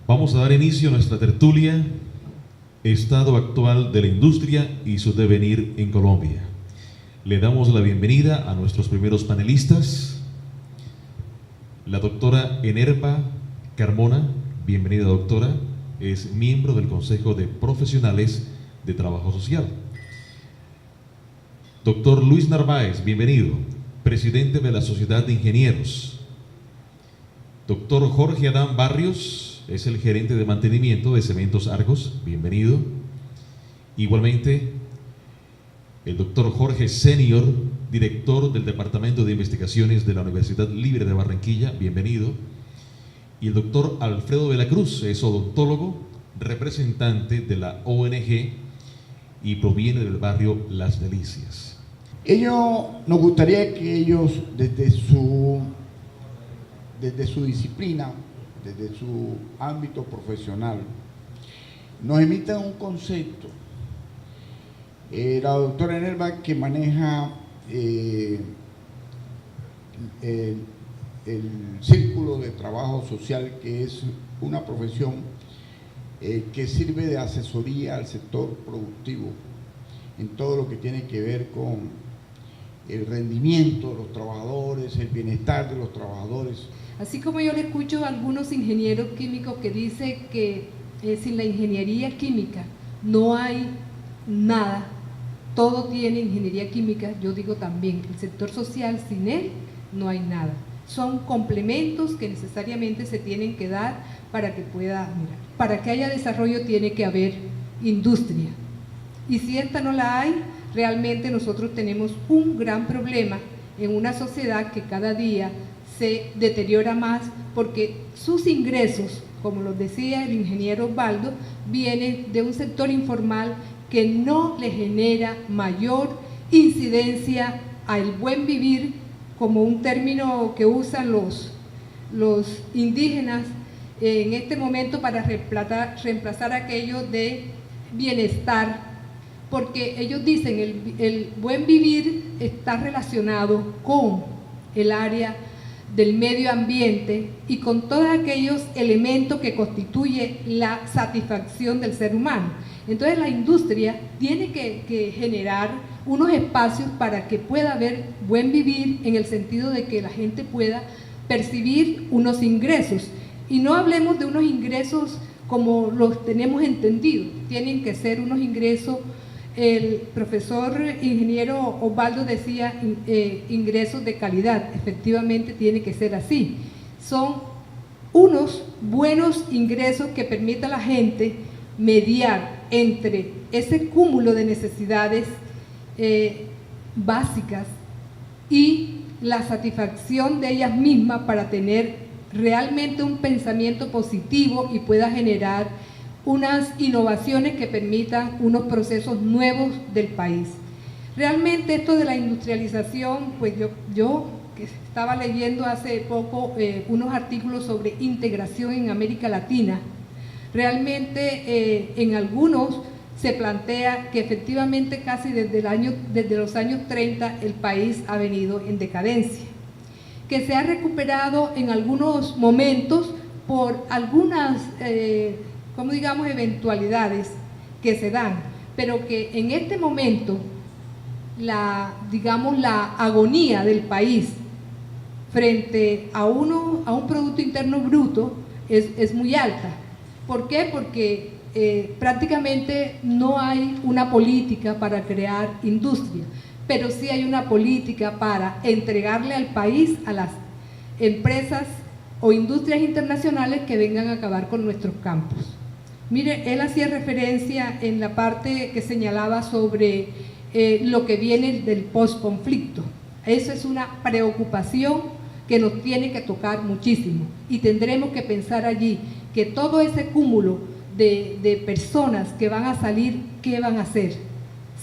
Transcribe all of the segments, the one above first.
Vamos a dar inicio a nuestra tertulia, Estado actual de la industria y su devenir en Colombia. Le damos la bienvenida a nuestros primeros panelistas, la doctora Enerva Carmona. Bienvenida, doctora. Es miembro del Consejo de Profesionales de Trabajo Social. Doctor Luis Narváez, bienvenido, presidente de la Sociedad de Ingenieros. Doctor Jorge Adán Barrios, es el gerente de mantenimiento de Cementos Argos, bienvenido. Igualmente, el doctor Jorge Senior, director del Departamento de Investigaciones de la Universidad Libre de Barranquilla, bienvenido. Y el doctor Alfredo de la Cruz, es odontólogo, representante de la ONG y proviene del barrio Las Delicias. Nos gustaría que ellos, desde su disciplina, desde su ámbito profesional, nos emitan un concepto. La doctora Enerva, que maneja el círculo de trabajo social, que es una profesión que sirve de asesoría al sector productivo en todo lo que tiene que ver con el rendimiento de los trabajadores, el bienestar de los trabajadores. Así como yo le escucho a algunos ingenieros químicos que dicen que sin la ingeniería química no hay nada, todo tiene ingeniería química, yo digo también, el sector social sin él no hay nada. Son complementos que necesariamente se tienen que dar para que pueda, para que haya desarrollo tiene que haber industria. Y si esta no la hay, realmente nosotros tenemos un gran problema en una sociedad que cada día se deteriora más porque sus ingresos, como lo decía el ingeniero Osvaldo, vienen de un sector informal que no le genera mayor incidencia al buen vivir, como un término que usan los indígenas en este momento para reemplazar aquello de bienestar, porque ellos dicen el buen vivir está relacionado con el área del medio ambiente y con todos aquellos elementos que constituye la satisfacción del ser humano. Entonces la industria tiene que generar unos espacios para que pueda haber buen vivir, en el sentido de que la gente pueda percibir unos ingresos. Y no hablemos de unos ingresos como los tenemos entendido, tienen que ser unos ingresos. El profesor ingeniero Osvaldo decía ingresos de calidad, efectivamente tiene que ser así. Son unos buenos ingresos que permitan a la gente mediar entre ese cúmulo de necesidades básicas y la satisfacción de ellas mismas para tener realmente un pensamiento positivo y pueda generar unas innovaciones que permitan unos procesos nuevos del país. Realmente esto de la industrialización, pues yo que estaba leyendo hace poco unos artículos sobre integración en América Latina, realmente en algunos se plantea que efectivamente casi desde los años 30 el país ha venido en decadencia, que se ha recuperado en algunos momentos por algunas como digamos eventualidades que se dan, pero que en este momento la agonía del país frente a un Producto Interno Bruto es muy alta. ¿Por qué? Porque prácticamente no hay una política para crear industria, pero sí hay una política para entregarle al país a las empresas o industrias internacionales que vengan a acabar con nuestros campos. Mire, él hacía referencia en la parte que señalaba sobre lo que viene del posconflicto. Eso es una preocupación que nos tiene que tocar muchísimo y tendremos que pensar allí que todo ese cúmulo de personas que van a salir, ¿qué van a hacer?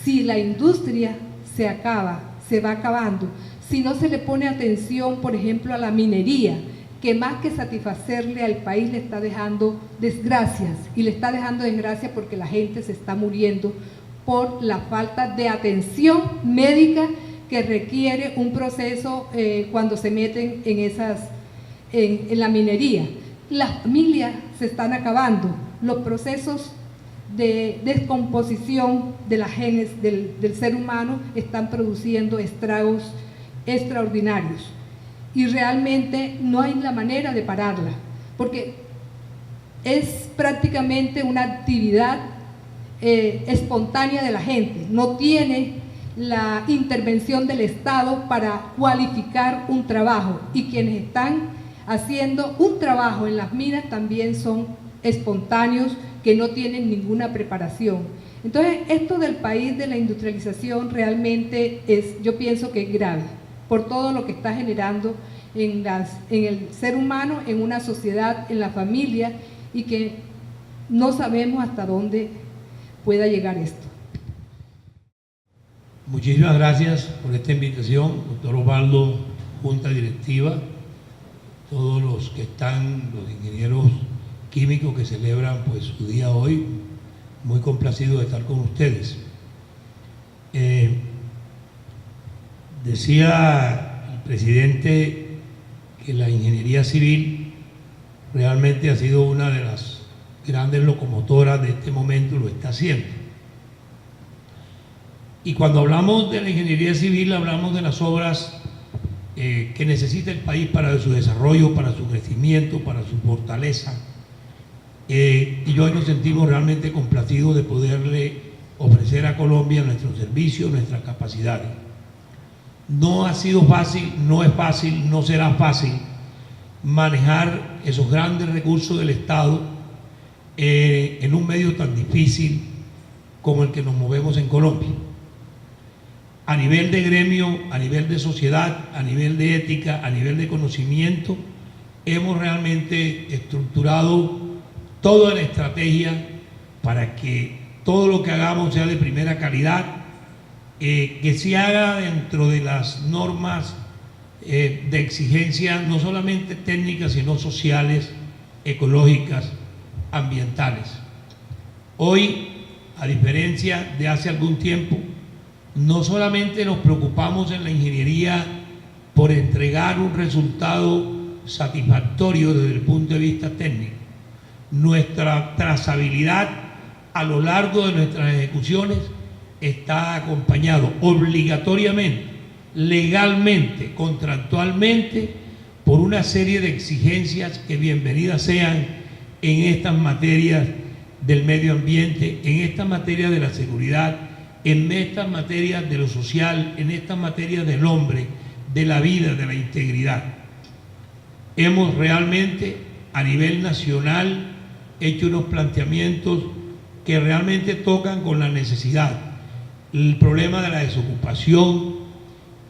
Si la industria se va acabando, si no se le pone atención, por ejemplo, a la minería, que más que satisfacerle al país le está dejando desgracias, y le está dejando desgracias porque la gente se está muriendo por la falta de atención médica que requiere un proceso cuando se meten en la minería. las familias se están acabando, los procesos de descomposición de las genes del ser humano están produciendo estragos extraordinarios y realmente no hay la manera de pararla, porque es prácticamente una actividad espontánea de la gente, no tiene la intervención del Estado para cualificar un trabajo, y quienes están haciendo un trabajo en las minas también son espontáneos que no tienen ninguna preparación. Entonces, esto del país de la industrialización realmente es, yo pienso que es grave, por todo lo que está generando en el ser humano, en una sociedad, en la familia, y que no sabemos hasta dónde pueda llegar esto. Muchísimas gracias por esta invitación, doctor Osvaldo, Junta Directiva, todos los que están, los ingenieros químicos que celebran pues su día hoy, muy complacido de estar con ustedes. Decía el presidente que la ingeniería civil realmente ha sido una de las grandes locomotoras de este momento, lo está haciendo. Y cuando hablamos de la ingeniería civil, hablamos de las obras que necesita el país para su desarrollo, para su crecimiento, para su fortaleza. Y hoy nos sentimos realmente complacidos de poderle ofrecer a Colombia nuestros servicios, nuestras capacidades. No ha sido fácil, no es fácil, no será fácil manejar esos grandes recursos del Estado en un medio tan difícil como el que nos movemos en Colombia. A nivel de gremio, a nivel de sociedad, a nivel de ética, a nivel de conocimiento, hemos realmente estructurado toda la estrategia para que todo lo que hagamos sea de primera calidad, que se haga dentro de las normas de exigencia, no solamente técnicas, sino sociales, ecológicas, ambientales. Hoy, a diferencia de hace algún tiempo, no solamente nos preocupamos en la ingeniería por entregar un resultado satisfactorio desde el punto de vista técnico. Nuestra trazabilidad a lo largo de nuestras ejecuciones está acompañado obligatoriamente, legalmente, contractualmente, por una serie de exigencias que bienvenidas sean en estas materias del medio ambiente, en esta materia de la seguridad, en estas materias de lo social, en estas materias del hombre, de la vida, de la integridad. Hemos realmente a nivel nacional hecho unos planteamientos que realmente tocan con la necesidad, el problema de la desocupación,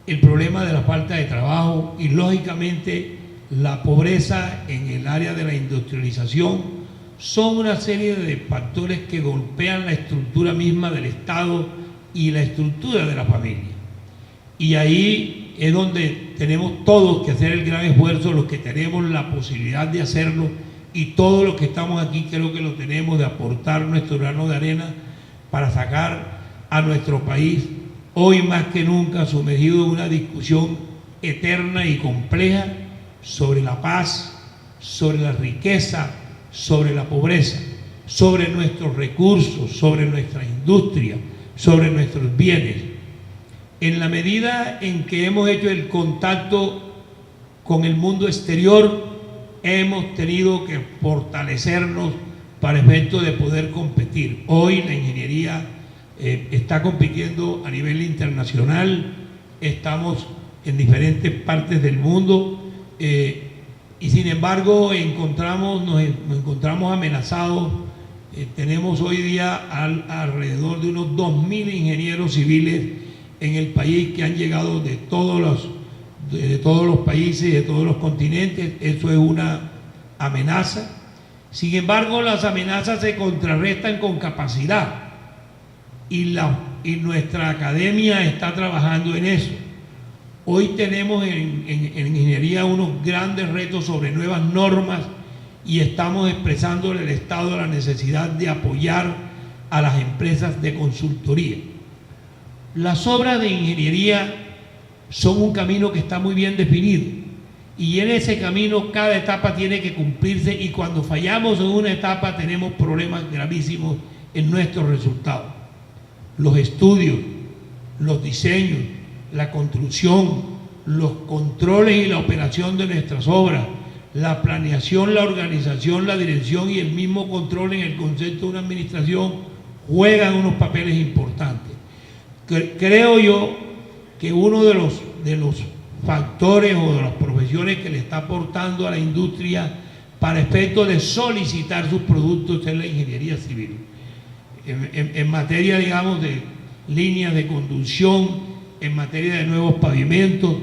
el problema de la falta de trabajo y lógicamente la pobreza en el área de la industrialización. Son una serie de factores que golpean la estructura misma del Estado y la estructura de la familia. Y ahí es donde tenemos todos que hacer el gran esfuerzo, los que tenemos la posibilidad de hacerlo, y todos los que estamos aquí creo que lo tenemos, de aportar nuestro grano de arena para sacar a nuestro país, hoy más que nunca sumergido en una discusión eterna y compleja sobre la paz, sobre la riqueza, sobre la pobreza, sobre nuestros recursos, sobre nuestra industria, sobre nuestros bienes. En la medida en que hemos hecho el contacto con el mundo exterior, hemos tenido que fortalecernos para efecto de poder competir. Hoy la ingeniería está compitiendo a nivel internacional, estamos en diferentes partes del mundo y sin embargo nos encontramos amenazados. Tenemos hoy día alrededor de unos 2.000 ingenieros civiles en el país que han llegado de todos los países, de todos los continentes. Eso es una amenaza. Sin embargo, las amenazas se contrarrestan con capacidad y nuestra academia está trabajando en eso. Hoy tenemos en ingeniería unos grandes retos sobre nuevas normas y estamos expresándole al Estado la necesidad de apoyar a las empresas de consultoría. Las obras de ingeniería son un camino que está muy bien definido Y en ese camino cada etapa tiene que cumplirse, y cuando fallamos en una etapa tenemos problemas gravísimos en nuestros resultados. Los estudios, los diseños, la construcción, los controles y la operación de nuestras obras, la planeación, la organización, la dirección y el mismo control en el concepto de una administración juegan unos papeles importantes. Creo yo que uno de los factores o de las profesiones que le está aportando a la industria para efectos de solicitar sus productos es la ingeniería civil. En materia, digamos, de líneas de conducción, en materia de nuevos pavimentos,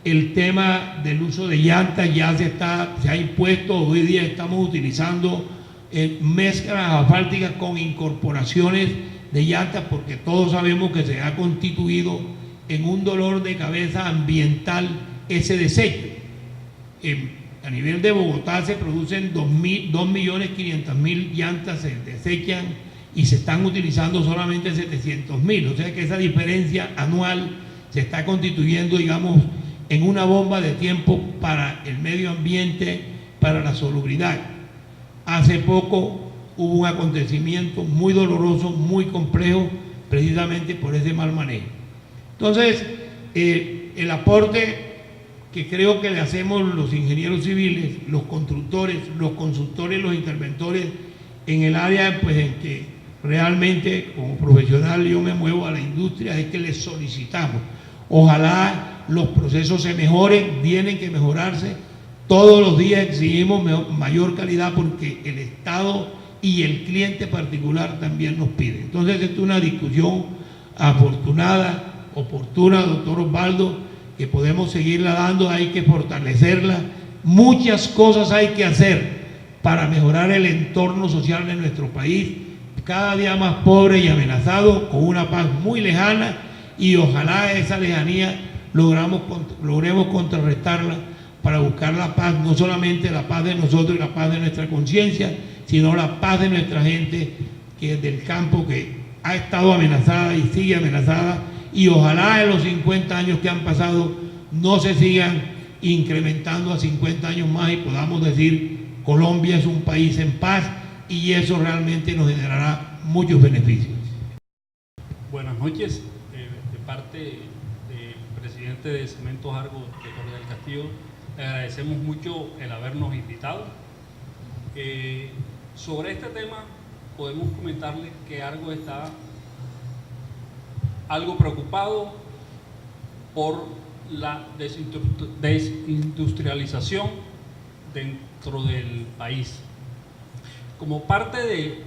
el tema del uso de llantas ya se ha impuesto. Hoy día estamos utilizando mezclas asfálticas con incorporaciones de llantas, porque todos sabemos que se ha constituido en un dolor de cabeza ambiental ese desecho. A nivel de Bogotá se producen 2.500.000 llantas, se desechan y se están utilizando solamente 700.000, o sea que esa diferencia anual se está constituyendo, digamos, en una bomba de tiempo para el medio ambiente, para la salubridad. Hace poco hubo un acontecimiento muy doloroso, muy complejo, precisamente por ese mal manejo. Entonces, el aporte que creo que le hacemos los ingenieros civiles, los constructores, los consultores, los interventores, en el área pues en que realmente como profesional yo me muevo a la industria, es que les solicitamos. Ojalá los procesos se mejoren, tienen que mejorarse. Todos los días exigimos mayor calidad, porque el Estado y el cliente particular también nos piden. Entonces, esta es una discusión afortunada, oportuna, doctor Osvaldo, que podemos seguirla dando, hay que fortalecerla. Muchas cosas hay que hacer para mejorar el entorno social de nuestro país, cada día más pobre y amenazado, con una paz muy lejana, y ojalá esa lejanía logremos contrarrestarla para buscar la paz, no solamente la paz de nosotros y la paz de nuestra conciencia, sino la paz de nuestra gente que es del campo, que ha estado amenazada y sigue amenazada, y ojalá en los 50 años que han pasado no se sigan incrementando a 50 años más y podamos decir Colombia es un país en paz, y eso realmente nos generará muchos beneficios. Buenas noches, de parte del presidente de Cementos Argos de Jorge del Castillo, le agradecemos mucho el habernos invitado. Sobre este tema podemos comentarles que Argos está algo preocupado por la desindustrialización dentro del país. Como parte de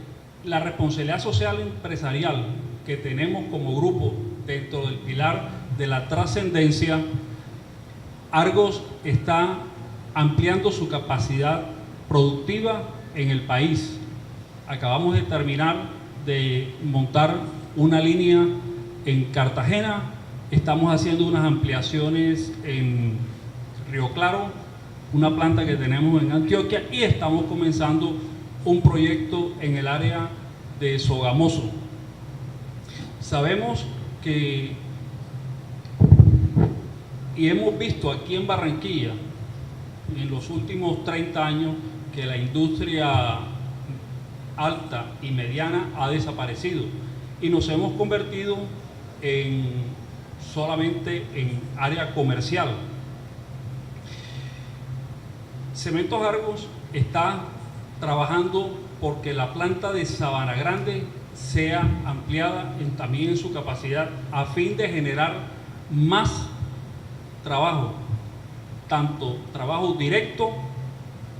la responsabilidad social empresarial que tenemos como grupo dentro del pilar de la trascendencia, Argos está ampliando su capacidad productiva en el país. Acabamos de terminar de montar una línea en Cartagena, estamos haciendo unas ampliaciones en Río Claro, una planta que tenemos en Antioquia, y estamos comenzando un proyecto en el área de Sogamoso. Sabemos que, y hemos visto aquí en Barranquilla en los últimos 30 años, que la industria alta y mediana ha desaparecido y nos hemos convertido solamente en área comercial. Cementos Argos está trabajando porque la planta de Sabana Grande sea ampliada también en su capacidad, a fin de generar más trabajo, tanto trabajo directo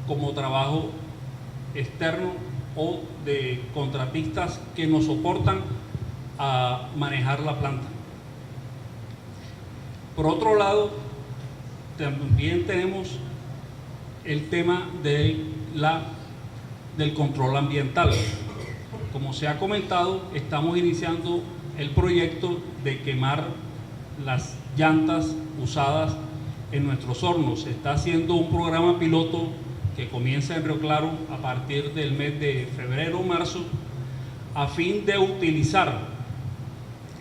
como trabajo externo o de contratistas que nos soportan a manejar la planta. Por otro lado, también tenemos el tema del control ambiental. Como se ha comentado, estamos iniciando el proyecto de quemar las llantas usadas en nuestros hornos. Se está haciendo un programa piloto que comienza en Río Claro a partir del mes de febrero o marzo, a fin de utilizar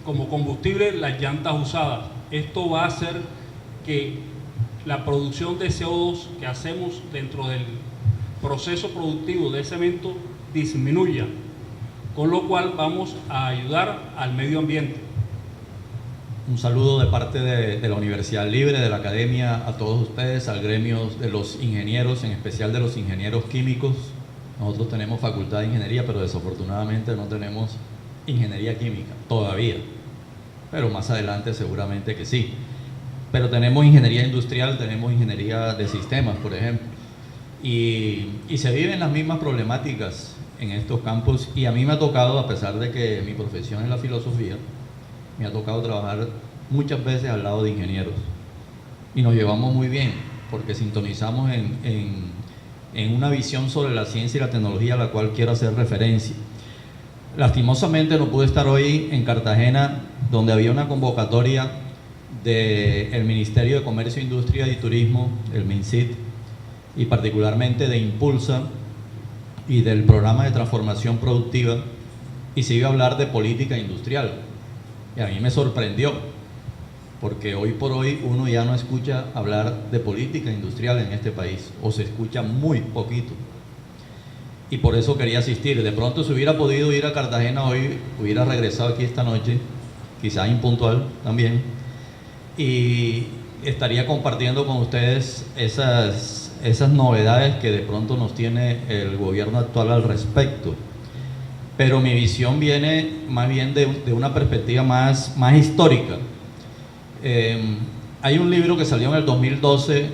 como combustible las llantas usadas. Esto va a hacer que la producción de CO2 que hacemos dentro del proceso productivo de cemento disminuya, con lo cual vamos a ayudar al medio ambiente. Un saludo de parte de la Universidad Libre, de la Academia, a todos ustedes, al gremio de los ingenieros, en especial de los ingenieros químicos. Nosotros tenemos facultad de ingeniería, pero desafortunadamente no tenemos ingeniería química, todavía. Pero más adelante seguramente que sí. Pero tenemos ingeniería industrial, tenemos ingeniería de sistemas, por ejemplo. Y se viven las mismas problemáticas en estos campos, y a mí me ha tocado, a pesar de que mi profesión es la filosofía, me ha tocado trabajar muchas veces al lado de ingenieros y nos llevamos muy bien porque sintonizamos en una visión sobre la ciencia y la tecnología a la cual quiero hacer referencia. Lastimosamente no pude estar hoy en Cartagena, donde había una convocatoria del Ministerio de Comercio, Industria y Turismo, el MINCIT, y particularmente de Impulsa y del programa de transformación productiva, y se iba a hablar de política industrial. Y a mí me sorprendió, porque hoy por hoy uno ya no escucha hablar de política industrial en este país, o se escucha muy poquito. Y por eso quería asistir. De pronto, si hubiera podido ir a Cartagena hoy, hubiera regresado aquí esta noche, quizás impuntual también, y estaría compartiendo con ustedes esas novedades que de pronto nos tiene el gobierno actual al respecto. Pero mi visión viene más bien de una perspectiva más histórica. Hay un libro que salió en el 2012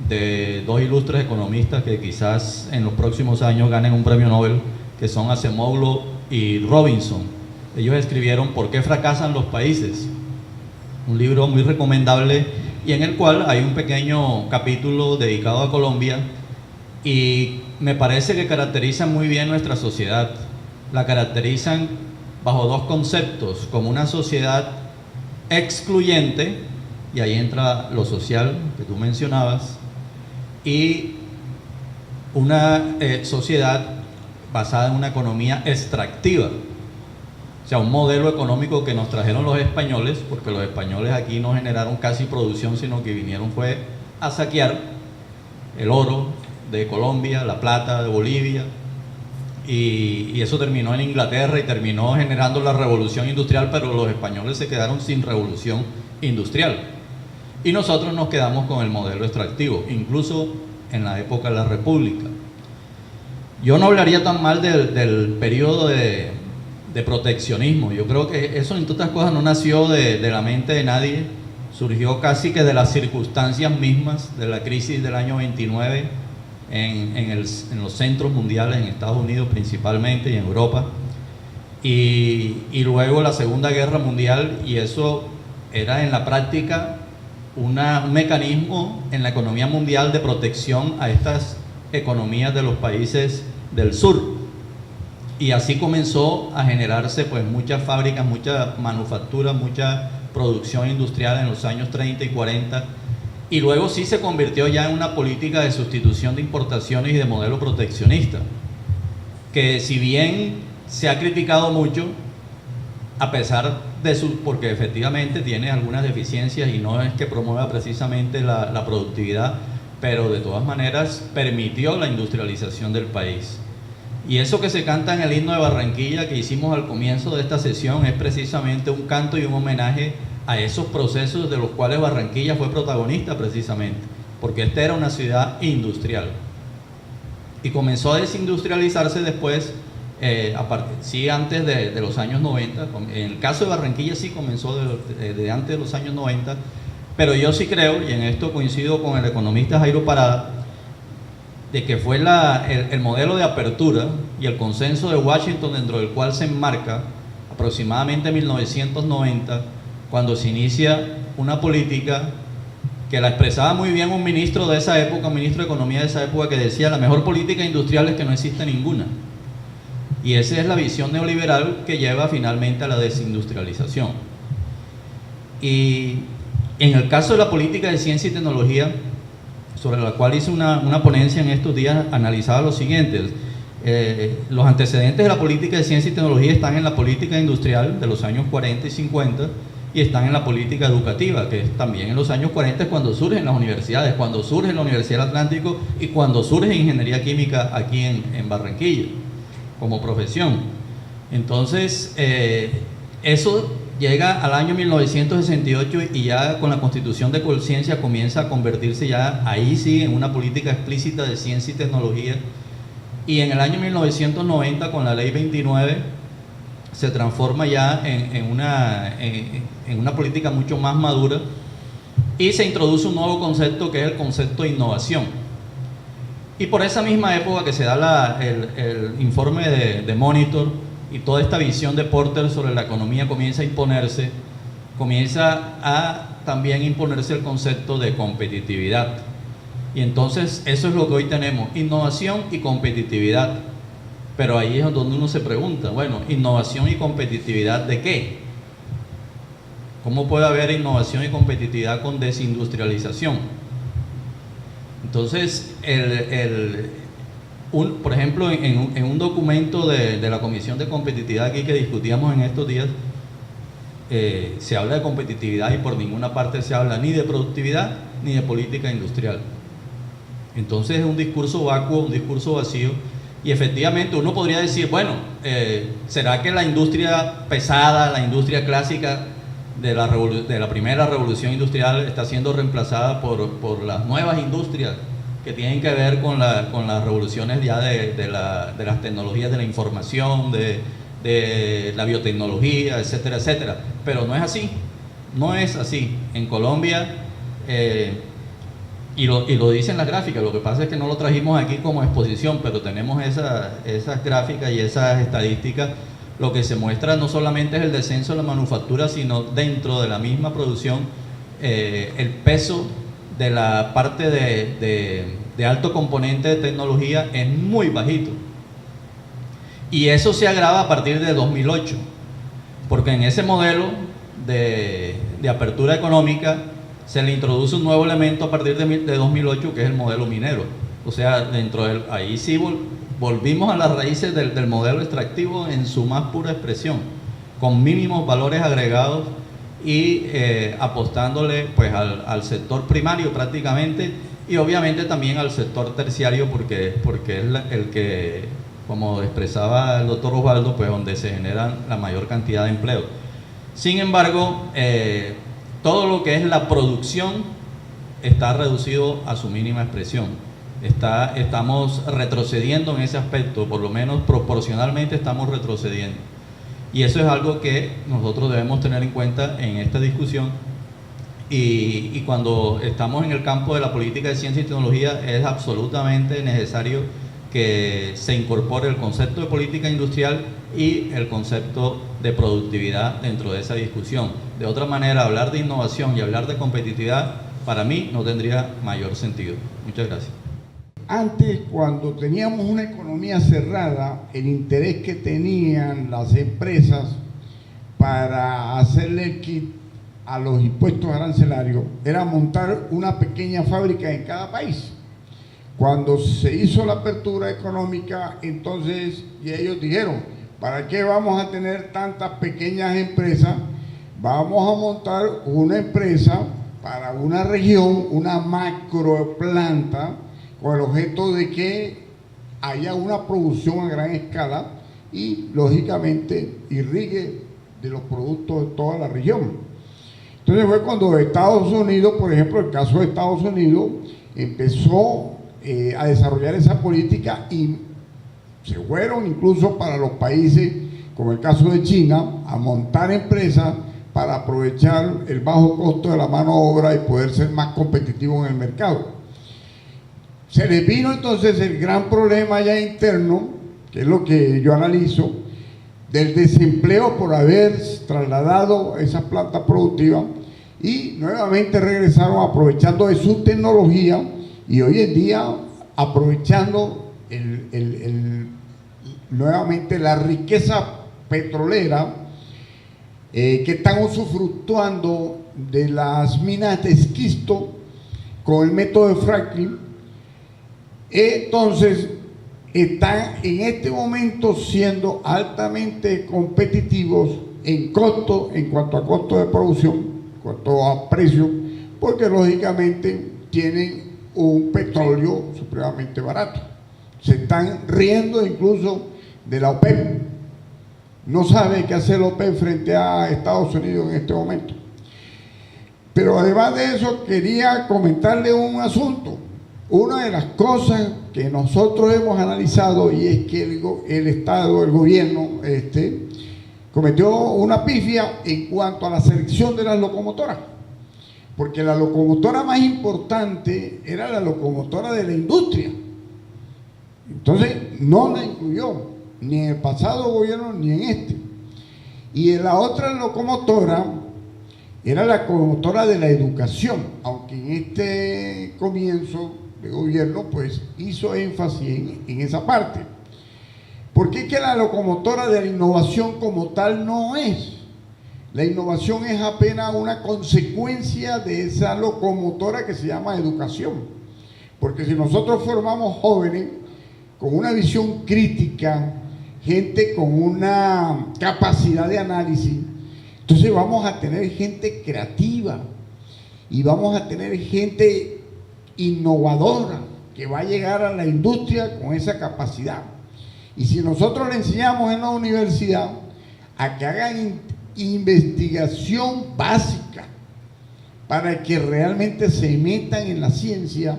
de dos ilustres economistas que quizás en los próximos años ganen un premio Nobel, que son Acemoglu y Robinson. Ellos escribieron ¿Por qué fracasan los países? Un libro muy recomendable, y en el cual hay un pequeño capítulo dedicado a Colombia, y me parece que caracteriza muy bien nuestra sociedad. La caracterizan bajo dos conceptos: como una sociedad excluyente, y ahí entra lo social que tú mencionabas, y una sociedad basada en una economía extractiva, o sea, un modelo económico que nos trajeron los españoles, porque los españoles aquí no generaron casi producción, sino que vinieron fue a saquear el oro de Colombia, la plata de Bolivia, y eso terminó en Inglaterra y terminó generando la revolución industrial, pero los españoles se quedaron sin revolución industrial y nosotros nos quedamos con el modelo extractivo, incluso en la época de la República. Yo no hablaría tan mal del periodo de proteccionismo. Yo creo que eso, entre otras cosas, no nació de la mente de nadie, surgió casi que de las circunstancias mismas de la crisis del año 29 en los centros mundiales, en Estados Unidos principalmente y en Europa, y luego la Segunda Guerra Mundial, y eso era en la práctica un mecanismo en la economía mundial de protección a estas economías de los países del sur, y así comenzó a generarse pues muchas fábricas, mucha manufactura, mucha producción industrial en los años 30 y 40, y luego sí se convirtió ya en una política de sustitución de importaciones y de modelo proteccionista, que si bien se ha criticado mucho, a pesar de porque efectivamente tiene algunas deficiencias y no es que promueva precisamente la productividad, pero de todas maneras permitió la industrialización del país. Y eso que se canta en el himno de Barranquilla que hicimos al comienzo de esta sesión es precisamente un canto y un homenaje a esos procesos de los cuales Barranquilla fue protagonista precisamente, porque esta era una ciudad industrial y comenzó a desindustrializarse después, sí, antes de los años 90. En el caso de Barranquilla sí comenzó de antes de los años 90, pero yo sí creo, y en esto coincido con el economista Jairo Parada, de que fue el modelo de apertura y el consenso de Washington, dentro del cual se enmarca aproximadamente en 1990, cuando se inicia una política que la expresaba muy bien un ministro de esa época, un ministro de Economía de esa época, que decía: la mejor política industrial es que no existe ninguna. Y esa es la visión neoliberal que lleva finalmente a la desindustrialización. Y en el caso de la política de ciencia y tecnología, sobre la cual hice una ponencia en estos días, analizaba lo siguiente: los antecedentes de la política de ciencia y tecnología están en la política industrial de los años 40 y 50, y están en la política educativa, que es también en los años 40 cuando surgen las universidades, cuando surge la Universidad del Atlántico y cuando surge ingeniería química aquí en Barranquilla, como profesión. Entonces, eso llega al año 1968 y ya con la Constitución de Conciencia comienza a convertirse ya, ahí sí, en una política explícita de ciencia y tecnología. Y en el año 1990, con la Ley 29, se transforma ya en una política mucho más madura y se introduce un nuevo concepto que es el concepto de innovación. Y por esa misma época que se da el informe de Monitor y toda esta visión de Porter sobre la economía comienza a imponerse, comienza a también imponerse el concepto de competitividad. Y entonces eso es lo que hoy tenemos, innovación y competitividad. Pero ahí es donde uno se pregunta, bueno, ¿innovación y competitividad de qué? ¿Cómo puede haber innovación y competitividad con desindustrialización? Entonces, por ejemplo, en un documento de la Comisión de Competitividad aquí que discutíamos en estos días, se habla de competitividad y por ninguna parte se habla ni de productividad ni de política industrial. Entonces es un discurso vacuo, un discurso vacío. Y efectivamente uno podría decir, bueno, ¿será que la industria pesada, la industria clásica de la primera revolución industrial está siendo reemplazada por las nuevas industrias que tienen que ver con las revoluciones ya de las tecnologías de la información, de la biotecnología, etcétera, etcétera? Pero no es así, no es así. En Colombia, y lo dicen las gráficas, lo que pasa es que no lo trajimos aquí como exposición, pero tenemos esas gráficas y esas estadísticas. Lo que se muestra no solamente es el descenso de la manufactura, sino dentro de la misma producción, el peso de la parte de alto componente de tecnología es muy bajito. Y eso se agrava a partir de 2008, porque en ese modelo de apertura económica se le introduce un nuevo elemento a partir de 2008, que es el modelo minero. O sea, ahí sí volvimos a las raíces del modelo extractivo en su más pura expresión, con mínimos valores agregados y apostándole pues al sector primario prácticamente, y obviamente también al sector terciario, porque es el que, como expresaba el doctor Osvaldo, pues donde se generan la mayor cantidad de empleo. Sin embargo, todo lo que es la producción está reducido a su mínima expresión. Estamos retrocediendo en ese aspecto, por lo menos proporcionalmente estamos retrocediendo. Y eso es algo que nosotros debemos tener en cuenta en esta discusión. Y cuando estamos en el campo de la política de ciencia y tecnología, es absolutamente necesario que se incorpore el concepto de política industrial y el concepto de productividad dentro de esa discusión. De otra manera, hablar de innovación y hablar de competitividad, para mí, no tendría mayor sentido. Muchas gracias. Antes, cuando teníamos una economía cerrada, el interés que tenían las empresas para hacerle el quit a los impuestos arancelarios era montar una pequeña fábrica en cada país. Cuando se hizo la apertura económica, entonces y ellos dijeron, ¿para qué vamos a tener tantas pequeñas empresas? Vamos a montar una empresa para una región, una macro planta, con el objeto de que haya una producción a gran escala y, lógicamente, irrigue de los productos de toda la región. Entonces fue cuando Estados Unidos, por ejemplo, el caso de Estados Unidos, empezó a desarrollar esa política y se fueron incluso para los países, como el caso de China, a montar empresas para aprovechar el bajo costo de la mano de obra y poder ser más competitivos en el mercado. Se les vino entonces el gran problema ya interno, que es lo que yo analizo, del desempleo por haber trasladado esa planta productiva, y nuevamente regresaron aprovechando de su tecnología y hoy en día aprovechando nuevamente la riqueza petrolera que están usufructuando de las minas de esquisto con el método de fracking. Entonces están en este momento siendo altamente competitivos en costo, en cuanto a costo de producción, en cuanto a precio, porque lógicamente tienen un petróleo supremamente barato. Se están riendo incluso de la OPEP. No sabe qué hacer la OPEP frente a Estados Unidos en este momento. Pero además de eso, quería comentarle un asunto. Una de las cosas que nosotros hemos analizado, y es que el Estado, el gobierno, cometió una pifia en cuanto a la selección de las locomotoras. Porque la locomotora más importante era la locomotora de la industria. Entonces, no la incluyó, ni en el pasado gobierno, ni en este. Y en la otra locomotora era la locomotora de la educación, aunque en este comienzo de gobierno pues hizo énfasis en esa parte. Porque es que la locomotora de la innovación como tal no es. La innovación es apenas una consecuencia de esa locomotora que se llama educación. Porque si nosotros formamos jóvenes con una visión crítica, gente con una capacidad de análisis, entonces vamos a tener gente creativa y vamos a tener gente innovadora que va a llegar a la industria con esa capacidad. Y si nosotros le enseñamos en la universidad a que hagan investigación básica para que realmente se metan en la ciencia,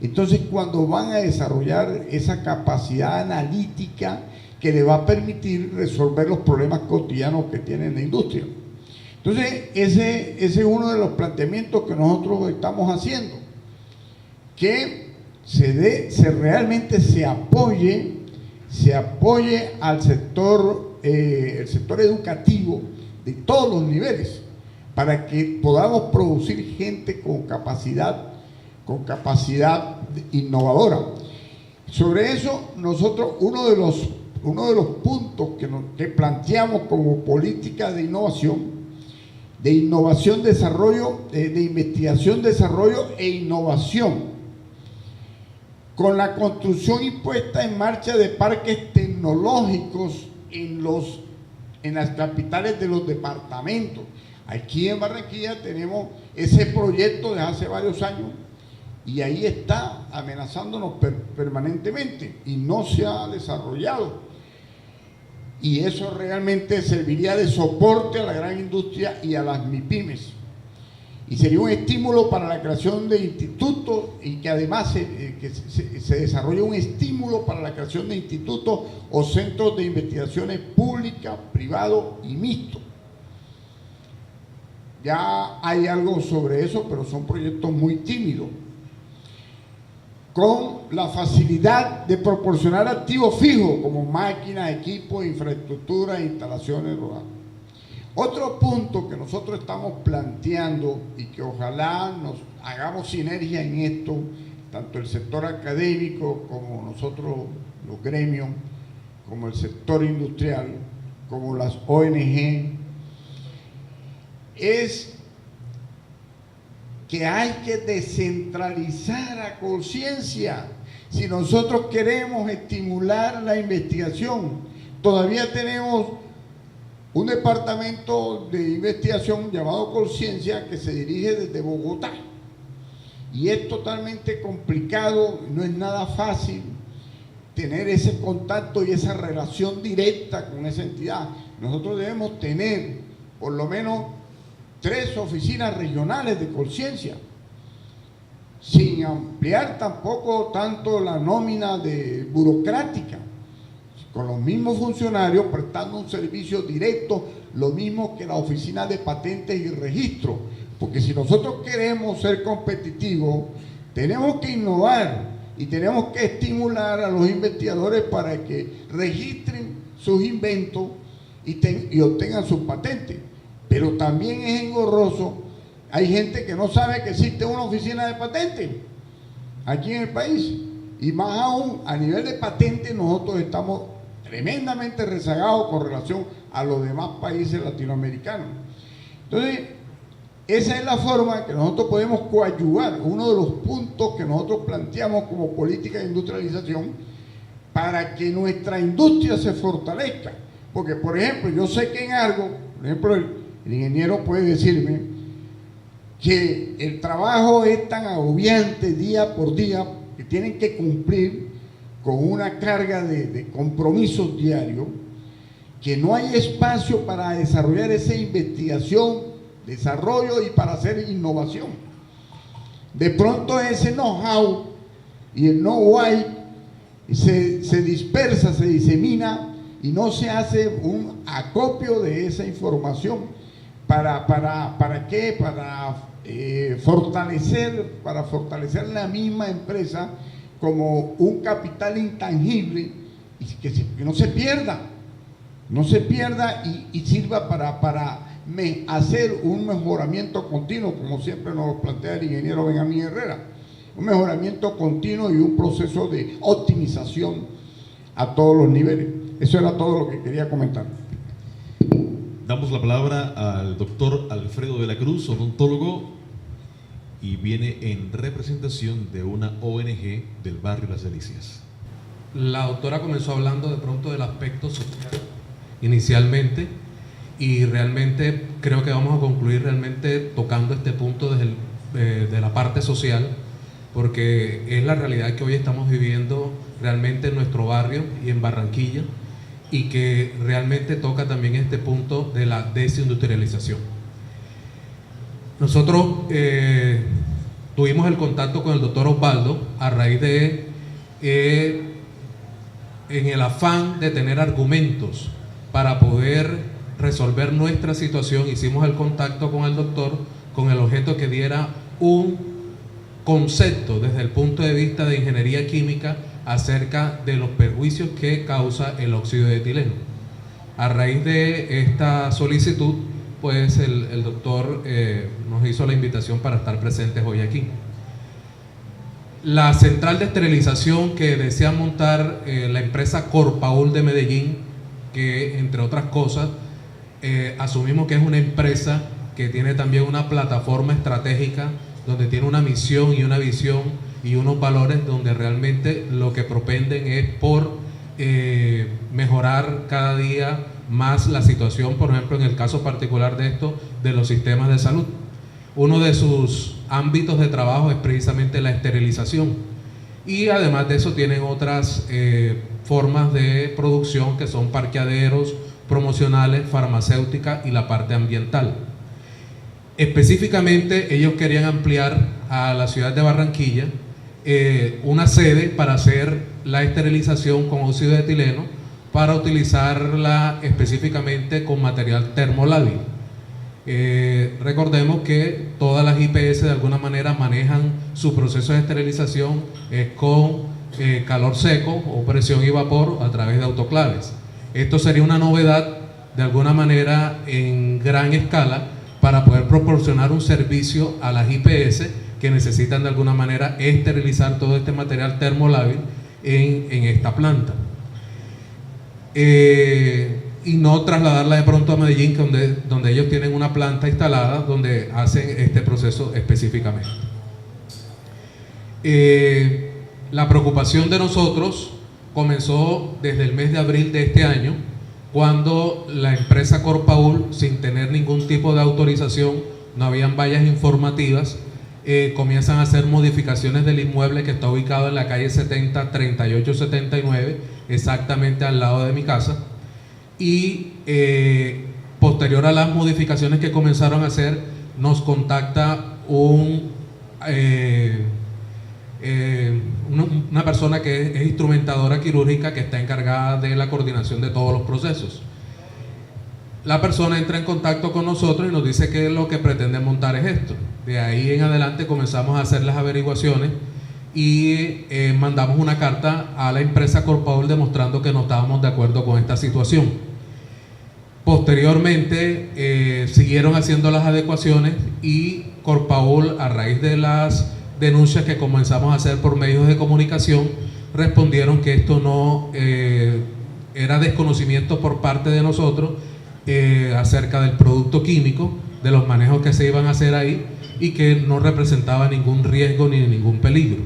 entonces cuando van a desarrollar esa capacidad analítica que le va a permitir resolver los problemas cotidianos que tiene la industria. Entonces ese es uno de los planteamientos que nosotros estamos haciendo, que realmente se apoye al sector, el sector educativo de todos los niveles, para que podamos producir gente con capacidad innovadora. Sobre eso, nosotros, uno de los puntos que planteamos como política de innovación, desarrollo, de investigación, desarrollo e innovación, con la construcción y puesta en marcha de parques tecnológicos en las capitales de los departamentos. Aquí en Barranquilla tenemos ese proyecto desde hace varios años y ahí está amenazándonos permanentemente y no se ha desarrollado. Y eso realmente serviría de soporte a la gran industria y a las MIPYMES. Y sería un estímulo para la creación de institutos y que además se desarrolle un estímulo para la creación de institutos o centros de investigaciones públicas, privados y mixtos. Ya hay algo sobre eso, pero son proyectos muy tímidos. Con la facilidad de proporcionar activos fijos como máquinas, equipos, infraestructura e instalaciones rurales. Otro punto que nosotros estamos planteando y que ojalá nos hagamos sinergia en esto, tanto el sector académico como nosotros, los gremios, como el sector industrial, como las ONG, es que hay que descentralizar a conciencia. Si nosotros queremos estimular la investigación, todavía tenemos un departamento de investigación llamado Conciencia que se dirige desde Bogotá y es totalmente complicado, no es nada fácil tener ese contacto y esa relación directa con esa entidad. Nosotros debemos tener por lo menos 3 oficinas regionales de Conciencia, sin ampliar tampoco tanto la nómina burocrática, con los mismos funcionarios prestando un servicio directo, lo mismo que la oficina de patentes y registro, porque si nosotros queremos ser competitivos, tenemos que innovar y tenemos que estimular a los investigadores para que registren sus inventos y obtengan sus patentes. Pero también es engorroso, hay gente que no sabe que existe una oficina de patentes aquí en el país, y más aún a nivel de patentes nosotros estamos tremendamente rezagados con relación a los demás países latinoamericanos. Entonces, esa es la forma que nosotros podemos coadyuvar, uno de los puntos que nosotros planteamos como política de industrialización para que nuestra industria se fortalezca. Porque, por ejemplo, yo sé que en algo, Por ejemplo, el ingeniero puede decirme que el trabajo es tan agobiante día por día que tienen que cumplir con una carga de compromisos diarios, que no hay espacio para desarrollar esa investigación, desarrollo y para hacer innovación. De pronto ese know-how y el know-why se dispersa, se disemina y no se hace un acopio de esa información. ¿Para qué? Para fortalecer la misma empresa como un capital intangible y que no se pierda, y sirva para hacer un mejoramiento continuo, como siempre nos lo plantea el ingeniero Benjamín Herrera, un mejoramiento continuo y un proceso de optimización a todos los niveles. Eso era todo lo que quería comentar. Damos la palabra al doctor Alfredo de la Cruz, odontólogo, y viene en representación de una ONG del barrio Las Delicias. La doctora comenzó hablando de pronto del aspecto social inicialmente, y realmente creo que vamos a concluir realmente tocando este punto de la parte social, porque es la realidad que hoy estamos viviendo realmente en nuestro barrio y en Barranquilla, y que realmente toca también este punto de la desindustrialización. Nosotros tuvimos el contacto con el doctor Osvaldo a raíz de, en el afán de tener argumentos para poder resolver nuestra situación, hicimos el contacto con el doctor con el objeto que diera un concepto desde el punto de vista de ingeniería química acerca de los perjuicios que causa el óxido de etileno. A raíz de esta solicitud, pues el doctor nos hizo la invitación para estar presentes hoy aquí. La central de esterilización que desea montar la empresa Corpaul de Medellín, que entre otras cosas asumimos que es una empresa que tiene también una plataforma estratégica donde tiene una misión y una visión y unos valores donde realmente lo que propenden es por mejorar cada día más la situación, por ejemplo, en el caso particular de esto, de los sistemas de salud. Uno de sus ámbitos de trabajo es precisamente la esterilización, y además de eso tienen otras formas de producción que son parqueaderos, promocionales, farmacéutica y la parte ambiental. Específicamente ellos querían ampliar a la ciudad de Barranquilla una sede para hacer la esterilización con óxido de etileno, para utilizarla específicamente con material termolábil. Recordemos que todas las IPS de alguna manera manejan su proceso de esterilización con calor seco o presión y vapor a través de autoclaves. Esto sería una novedad de alguna manera en gran escala para poder proporcionar un servicio a las IPS que necesitan de alguna manera esterilizar todo este material termolábil en esta planta. Y no trasladarla de pronto a Medellín, donde ellos tienen una planta instalada donde hacen este proceso específicamente. La preocupación de nosotros comenzó desde el mes de abril de este año, cuando la empresa Corpaul, sin tener ningún tipo de autorización, no habían vallas informativas, comienzan a hacer modificaciones del inmueble que está ubicado en la calle 70, 3879, exactamente al lado de mi casa, y posterior a las modificaciones que comenzaron a hacer, nos contacta una persona que es instrumentadora quirúrgica, que está encargada de la coordinación de todos los procesos. La persona entra en contacto con nosotros y nos dice que lo que pretende montar es esto. De ahí en adelante comenzamos a hacer las averiguaciones y mandamos una carta a la empresa Corpaul demostrando que no estábamos de acuerdo con esta situación. Posteriormente siguieron haciendo las adecuaciones y Corpaul, a raíz de las denuncias que comenzamos a hacer por medios de comunicación, respondieron que esto no era desconocimiento por parte de nosotros acerca del producto químico, de los manejos que se iban a hacer ahí, y que no representaba ningún riesgo ni ningún peligro.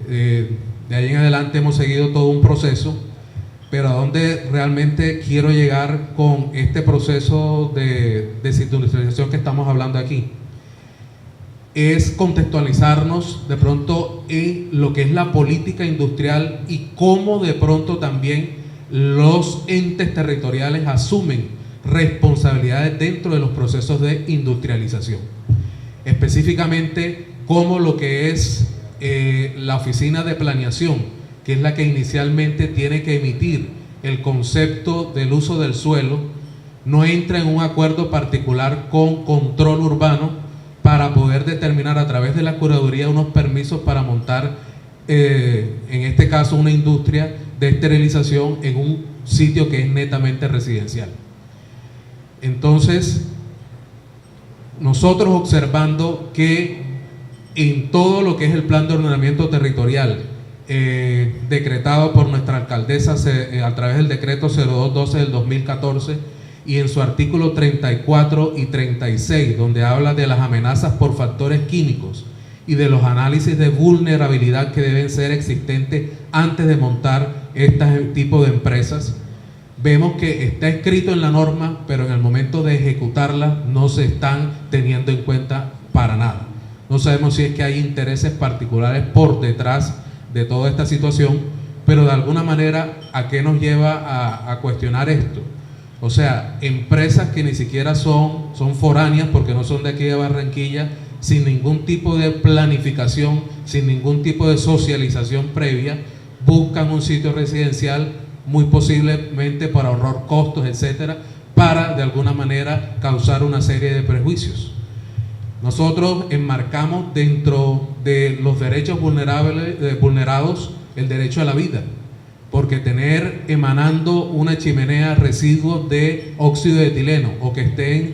De ahí en adelante hemos seguido todo un proceso pero a dónde realmente quiero llegar con este proceso de desindustrialización que estamos hablando aquí es contextualizarnos de pronto en lo que es la política industrial y cómo de pronto también los entes territoriales asumen responsabilidades dentro de los procesos de industrialización. Específicamente, cómo lo que es la oficina de planeación, que es la que inicialmente tiene que emitir el concepto del uso del suelo, no entra en un acuerdo particular con control urbano para poder determinar a través de la curaduría unos permisos para montar, en este caso, una industria de esterilización en un sitio que es netamente residencial. Entonces, nosotros observando que en todo lo que es el plan de ordenamiento territorial decretado por nuestra alcaldesa a través del decreto 0212 del 2014 y en su artículo 34 y 36, donde habla de las amenazas por factores químicos y de los análisis de vulnerabilidad que deben ser existentes antes de montar este tipo de empresas, vemos que está escrito en la norma, pero en el momento de ejecutarla no se están teniendo en cuenta para nada. No sabemos si es que hay intereses particulares por detrás de toda esta situación, pero de alguna manera, ¿a qué nos lleva a cuestionar esto? O sea, empresas que ni siquiera son foráneas, porque no son de aquí de Barranquilla, sin ningún tipo de planificación, sin ningún tipo de socialización previa, buscan un sitio residencial, muy posiblemente para ahorrar costos, etcétera, para de alguna manera causar una serie de prejuicios. Nosotros enmarcamos dentro de los derechos vulnerados el derecho a la vida, porque tener emanando una chimenea residuos de óxido de etileno o que estén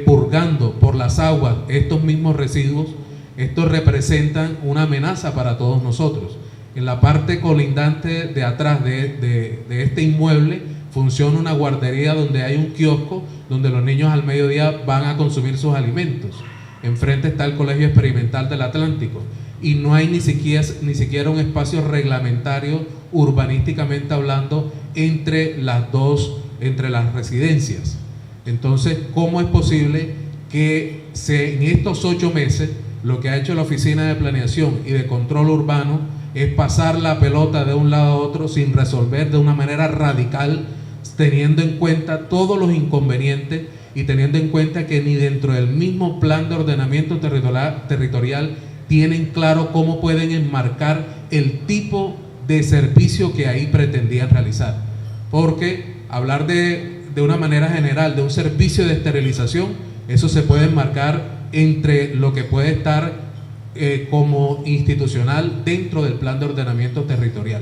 purgando por las aguas estos mismos residuos, estos representan una amenaza para todos nosotros. En la parte colindante de atrás de este inmueble funciona una guardería donde hay un kiosco donde los niños al mediodía van a consumir sus alimentos. Enfrente está el Colegio Experimental del Atlántico y no hay ni siquiera un espacio reglamentario urbanísticamente hablando entre las residencias. Entonces, ¿cómo es posible que en estos 8 meses lo que ha hecho la Oficina de Planeación y de Control Urbano es pasar la pelota de un lado a otro sin resolver de una manera radical, teniendo en cuenta todos los inconvenientes y teniendo en cuenta que ni dentro del mismo plan de ordenamiento territorial tienen claro cómo pueden enmarcar el tipo de servicio que ahí pretendían realizar? Porque hablar de una manera general de un servicio de esterilización, eso se puede enmarcar entre lo que puede estar como institucional dentro del plan de ordenamiento territorial.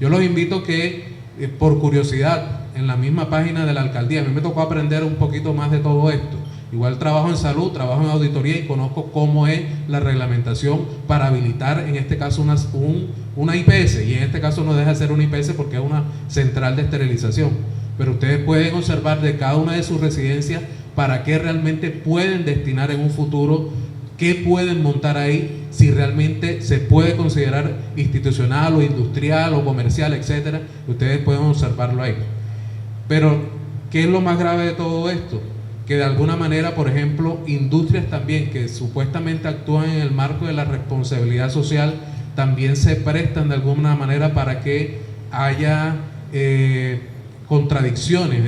Yo los invito que por curiosidad en la misma página de la alcaldía, a mí me tocó aprender un poquito más de todo esto. Igual trabajo en salud, trabajo en auditoría y conozco cómo es la reglamentación para habilitar en este caso una IPS, y en este caso no deja de ser una IPS porque es una central de esterilización, pero ustedes pueden observar de cada una de sus residencias para qué realmente pueden destinar en un futuro, qué pueden montar ahí, si realmente se puede considerar institucional o industrial o comercial, etcétera. Ustedes pueden observarlo ahí. Pero, ¿qué es lo más grave de todo esto? Que de alguna manera, por ejemplo, industrias también que supuestamente actúan en el marco de la responsabilidad social, también se prestan de alguna manera para que haya contradicciones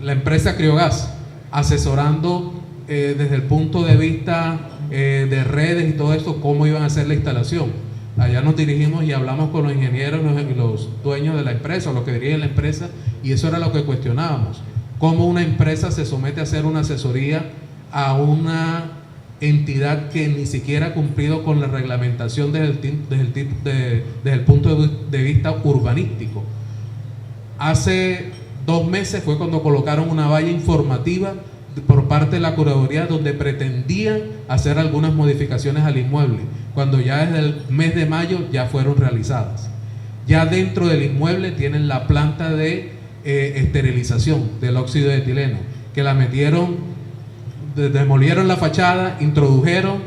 la empresa Criogás asesorando desde el punto de vista de redes y todo esto, cómo iban a hacer la instalación. Allá nos dirigimos y hablamos con los ingenieros y los dueños de la empresa, o los que dirigen la empresa, y eso era lo que cuestionábamos. ¿Cómo una empresa se somete a hacer una asesoría a una entidad que ni siquiera ha cumplido con la reglamentación desde el punto de vista urbanístico? Hace 2 meses fue cuando colocaron una valla informativa por parte de la curaduría donde pretendían hacer algunas modificaciones al inmueble, cuando ya desde el mes de mayo ya fueron realizadas. Ya dentro del inmueble tienen la planta de esterilización del óxido de etileno, que la metieron, demolieron la fachada, introdujeron,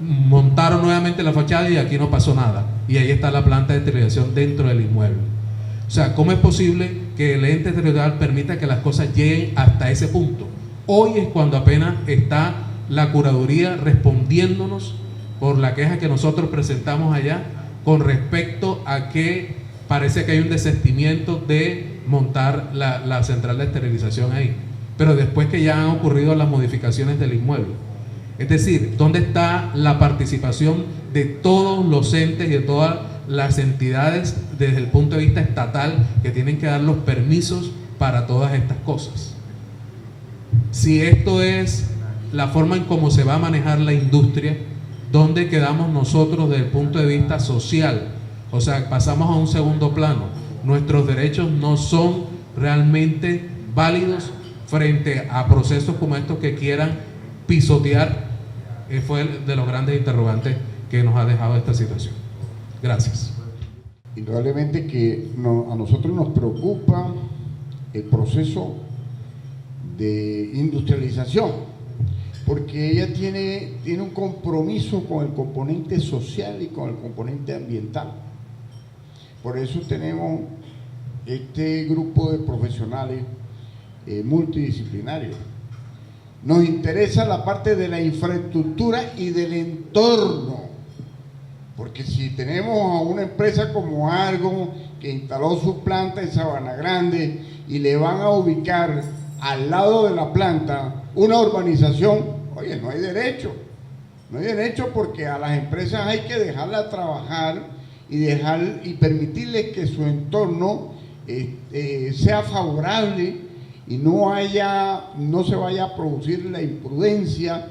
montaron nuevamente la fachada y aquí no pasó nada. y ahí está la planta de esterilización dentro del inmueble. O sea, ¿cómo es posible que el ente territorial permita que las cosas lleguen hasta ese punto? Hoy es cuando apenas está la curaduría respondiéndonos por la queja que nosotros presentamos allá con respecto a que parece que hay un desistimiento de montar la central de esterilización ahí, pero después que ya han ocurrido las modificaciones del inmueble. Es decir, ¿dónde está la participación de todos los entes y de todas las entidades desde el punto de vista estatal que tienen que dar los permisos para todas estas cosas? Si esto es la forma en cómo se va a manejar la industria, ¿dónde quedamos nosotros desde el punto de vista social? O sea, pasamos a un segundo plano. Nuestros derechos no son realmente válidos frente a procesos como estos que quieran pisotear. Fue de los grandes interrogantes que nos ha dejado esta situación. Gracias. Indudablemente que a nosotros nos preocupa el proceso de industrialización, porque ella tiene un compromiso con el componente social y con el componente ambiental. Por eso tenemos este grupo de profesionales multidisciplinarios. Nos interesa la parte de la infraestructura y del entorno, porque si tenemos a una empresa como Argon que instaló su planta en Sabana Grande y le van a ubicar al lado de la planta una urbanización, oye, no hay derecho, porque a las empresas hay que dejarlas trabajar y permitirles que su entorno sea favorable y no se vaya a producir la imprudencia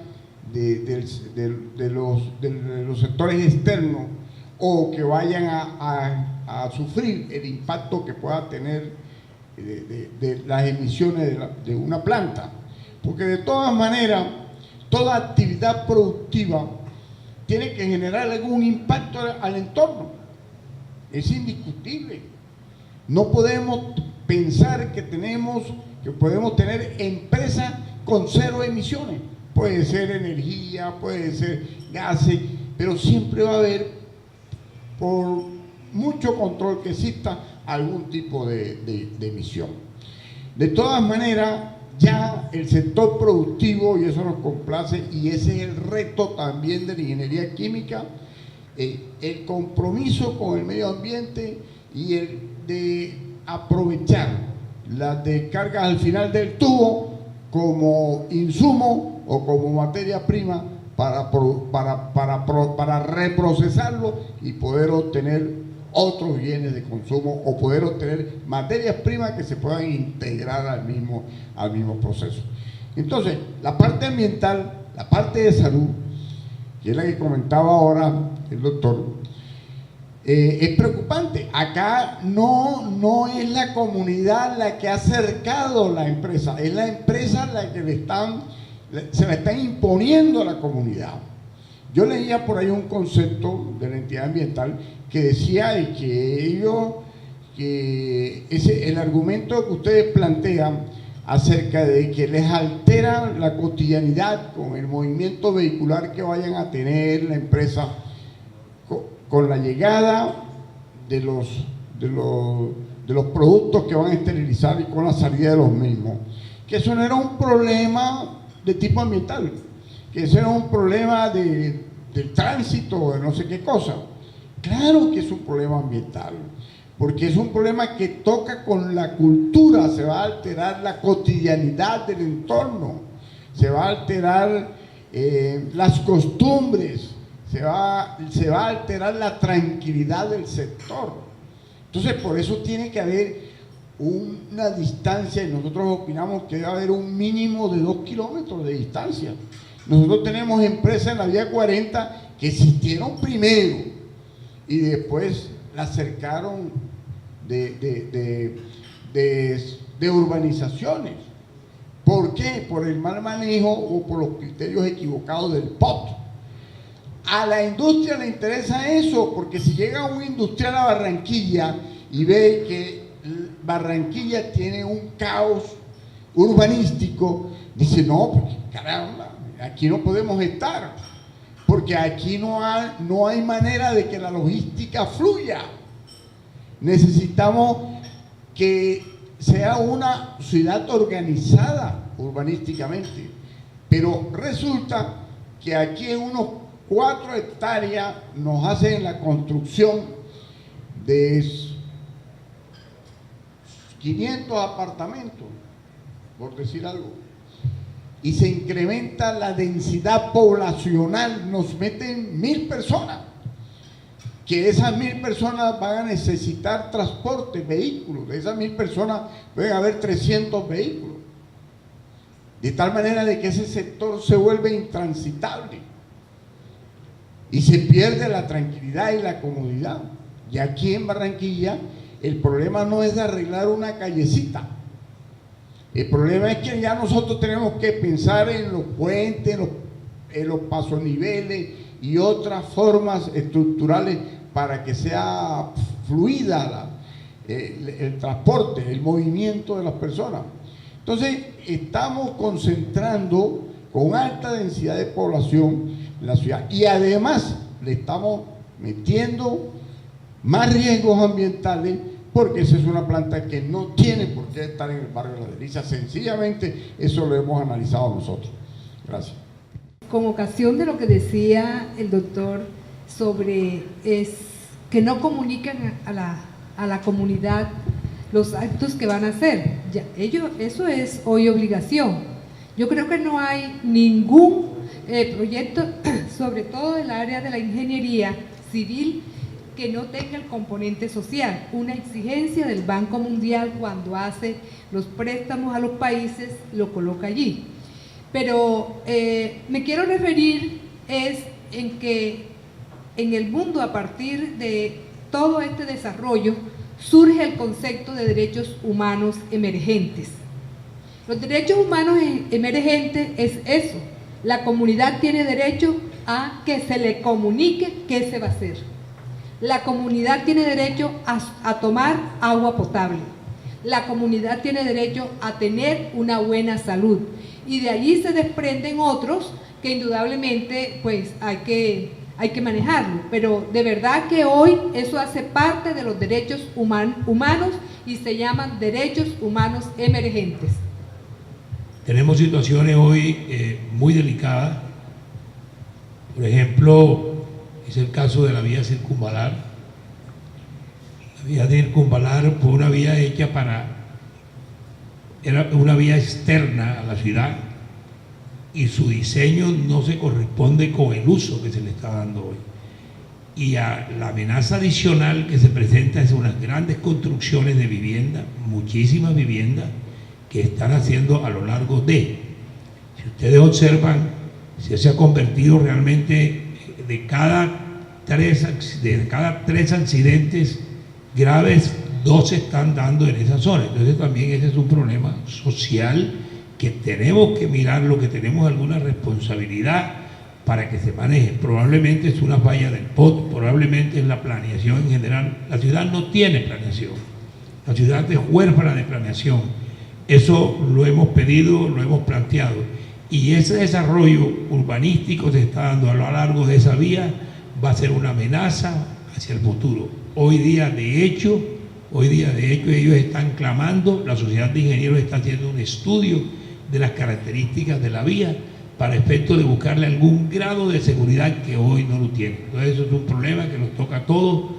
de los sectores externos, o que vayan a sufrir el impacto que pueda tener de las emisiones de una planta. Porque de todas maneras, toda actividad productiva tiene que generar algún impacto al entorno. Es indiscutible. No podemos pensar que podemos tener empresas con cero emisiones. Puede ser energía, puede ser gases, pero siempre va a haber, por mucho control que exista, algún tipo de emisión. De todas maneras, ya el sector productivo, y eso nos complace, y ese es el reto también de la ingeniería química, el compromiso con el medio ambiente y el de aprovechar las descargas al final del tubo como insumo o como materia prima para reprocesarlo y poder obtener otros bienes de consumo, o poder obtener materias primas que se puedan integrar al mismo proceso. Entonces, la parte ambiental, la parte de salud, que es la que comentaba ahora el doctor, es preocupante. Acá no es la comunidad la que ha acercado la empresa, es la empresa la que se la están imponiendo a la comunidad. Yo leía por ahí un concepto de la entidad ambiental que decía el argumento que ustedes plantean acerca de que les altera la cotidianidad con el movimiento vehicular que vayan a tener la empresa con la llegada de los productos que van a esterilizar y con la salida de los mismos, que eso no era un problema de tipo ambiental, que eso era un problema del tránsito, de no sé qué cosa. Claro que es un problema ambiental, porque es un problema que toca con la cultura, se va a alterar la cotidianidad del entorno, se va a alterar las costumbres, se va a alterar la tranquilidad del sector. Entonces, por eso tiene que haber una distancia, y nosotros opinamos que debe haber un mínimo de 2 kilómetros de distancia. Nosotros tenemos empresas en la vía 40 que existieron primero y después la acercaron de urbanizaciones. ¿Por qué? Por el mal manejo o por los criterios equivocados del POT. A la industria le interesa eso, porque si llega un industrial a Barranquilla y ve que Barranquilla tiene un caos urbanístico, dice, no, pues caramba, aquí no podemos estar. porque aquí no hay manera de que la logística fluya. Necesitamos que sea una ciudad organizada urbanísticamente, pero resulta que aquí en unos 4 hectáreas nos hacen la construcción de 500 apartamentos, por decir algo, y se incrementa la densidad poblacional, nos meten 1000 personas, que esas 1000 personas van a necesitar transporte, vehículos. De esas 1000 personas pueden haber 300 vehículos, de tal manera de que ese sector se vuelve intransitable y se pierde la tranquilidad y la comodidad. Y aquí en Barranquilla el problema no es de arreglar una callecita, el problema es que ya nosotros tenemos que pensar en los puentes, en los pasoniveles y otras formas estructurales para que sea fluida el transporte, el movimiento de las personas. Entonces estamos concentrando con alta densidad de población en la ciudad y además le estamos metiendo más riesgos ambientales, porque esa es una planta que no tiene por qué estar en el barrio de La Delicia. Sencillamente eso lo hemos analizado nosotros. Gracias. Con ocasión de lo que decía el doctor sobre que no comunican a la comunidad los actos que van a hacer, eso es hoy obligación. Yo creo que no hay ningún proyecto, sobre todo en el área de la ingeniería civil, que no tenga el componente social. Una exigencia del Banco Mundial cuando hace los préstamos a los países lo coloca allí. Pero me quiero referir en que en el mundo, a partir de todo este desarrollo, surge el concepto de derechos humanos emergentes. Los derechos humanos emergentes es eso: la comunidad tiene derecho a que se le comunique qué se va a hacer. La comunidad tiene derecho a tomar agua potable. La comunidad tiene derecho a tener una buena salud. Y de allí se desprenden otros que indudablemente pues hay que manejarlo. Pero de verdad que hoy eso hace parte de los derechos humanos y se llaman derechos humanos emergentes. Tenemos situaciones hoy muy delicadas. Por ejemplo, es el caso de la vía circunvalar. La vía circunvalar fue una vía hecha era una vía externa a la ciudad y su diseño no se corresponde con el uso que se le está dando hoy. Y la amenaza adicional que se presenta es unas grandes construcciones de vivienda, muchísimas viviendas que están haciendo a lo largo de. Si ustedes observan, se ha convertido realmente de cada 3 accidentes graves, 2 se están dando en esa zona. Entonces también ese es un problema social que tenemos que mirarlo, que tenemos alguna responsabilidad para que se maneje. Probablemente es una falla del POT, probablemente es la planeación en general. La ciudad no tiene planeación, la ciudad es huérfana de planeación. Eso lo hemos pedido, lo hemos planteado, y ese desarrollo urbanístico que se está dando a lo largo de esa vía va a ser una amenaza hacia el futuro. Hoy día de hecho ellos están clamando, la sociedad de ingenieros está haciendo un estudio de las características de la vía para efecto de buscarle algún grado de seguridad que hoy no lo tiene. Entonces eso es un problema que nos toca a todos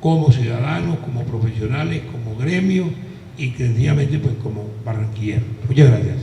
como ciudadanos, como profesionales, como gremio y sencillamente pues como barranquilleros. Muchas gracias.